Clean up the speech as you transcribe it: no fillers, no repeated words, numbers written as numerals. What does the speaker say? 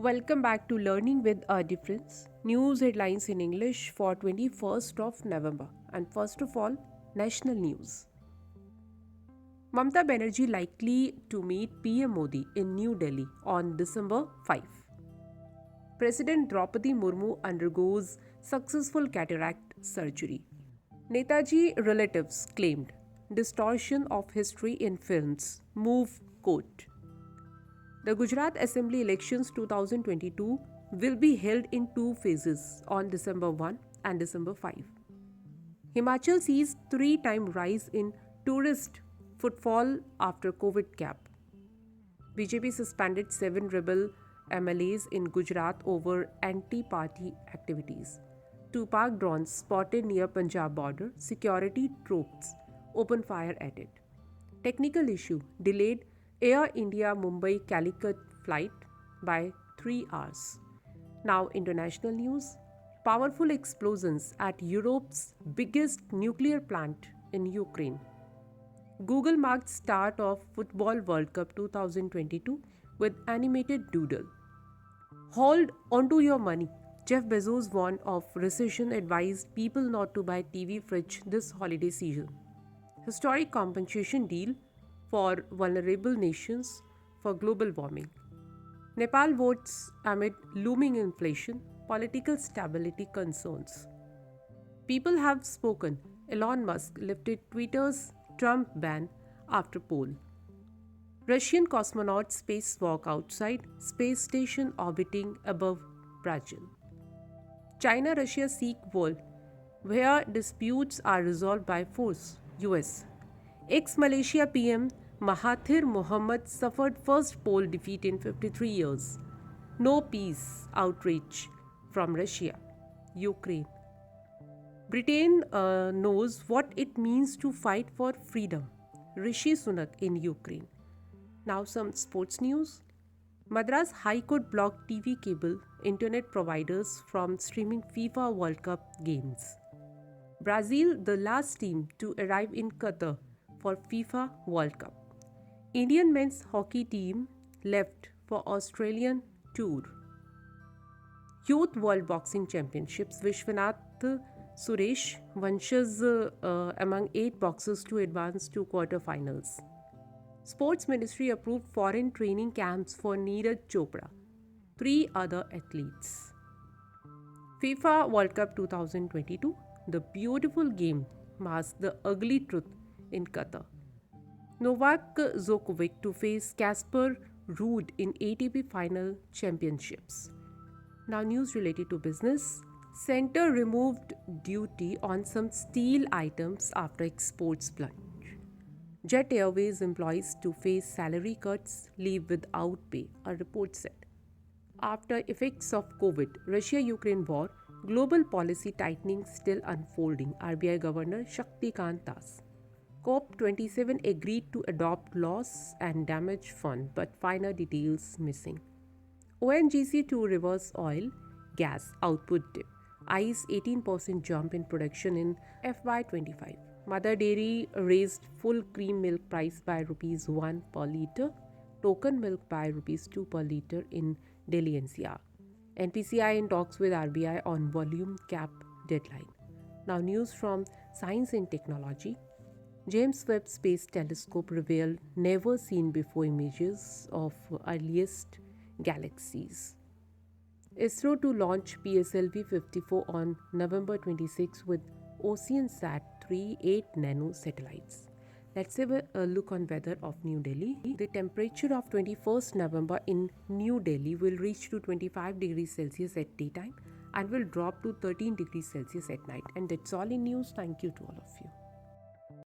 Welcome back to Learning with a Difference. News headlines in English for 21st of November. And first of all, national news. Mamata Banerjee likely to meet PM Modi in New Delhi on December 5. President Draupadi Murmu undergoes successful cataract surgery. Netaji relatives claimed distortion of history in films move court. The Gujarat Assembly elections 2022 will be held in two phases on December 1 and December 5. Himachal sees three-time rise in tourist footfall after COVID cap. BJP suspended 7 rebel MLAs in Gujarat over anti-party activities. Two Pak drones spotted near Punjab border, security troops open fire at it. Technical issue delayed Air India Mumbai Calicut flight by 3 hours. Now, international news. Powerful explosions at Europe's biggest nuclear plant in Ukraine. Google marked start of Football World Cup 2022 with animated doodle. Hold onto your money. Jeff Bezos warned of recession, advised people not to buy TV fridge this holiday season. Historic compensation deal for vulnerable nations for global warming. Nepal votes amid looming inflation, political stability concerns. People have spoken. Elon Musk lifted Twitter's Trump ban after poll. Russian cosmonauts spacewalk outside space station orbiting above Brazil. China-Russia seek war where disputes are resolved by force. US. Ex-Malaysia PM Mahathir Mohamad suffered first poll defeat in 53 years. No peace outrage from Russia. Ukraine. Britain knows what it means to fight for freedom. Rishi Sunak in Ukraine. Now some sports news. Madras High Court blocked TV cable internet providers from streaming FIFA World Cup games. Brazil, the last team to arrive in Qatar for FIFA World Cup. Indian men's hockey team left for Australian tour. Youth World Boxing Championships, Vishwanath Suresh vanches among 8 boxers to advance to quarterfinals. Sports Ministry approved foreign training camps for Neeraj Chopra, 3 other athletes. FIFA World Cup 2022, the beautiful game masks the ugly truth in Qatar. Novak Djokovic to face Casper Ruud in ATP Final Championships. Now news related to business. Centre removed duty on some steel items after exports plunge. Jet Airways employees to face salary cuts, leave without pay, a report said. After effects of COVID, Russia-Ukraine war, global policy tightening still unfolding, RBI Governor Shaktikant Das. COP27 agreed to adopt loss and damage fund, but finer details missing. ONGC to reverse oil, gas output dip. ICE 18% jump in production in FY25. Mother Dairy raised full cream milk price by Rs 1 per litre, token milk by Rs 2 per litre in Delhi NCR. NPCI in talks with RBI on volume cap deadline. Now news from Science and Technology. James Webb Space Telescope revealed never seen before images of earliest galaxies. ISRO to launch PSLV-54 on November 26 with OceanSat 3 8 nano satellites. Let's have a look on weather of New Delhi. The temperature of 21st November in New Delhi will reach to 25 degrees Celsius at daytime and will drop to 13 degrees Celsius at night. And that's all in news. Thank you to all of you.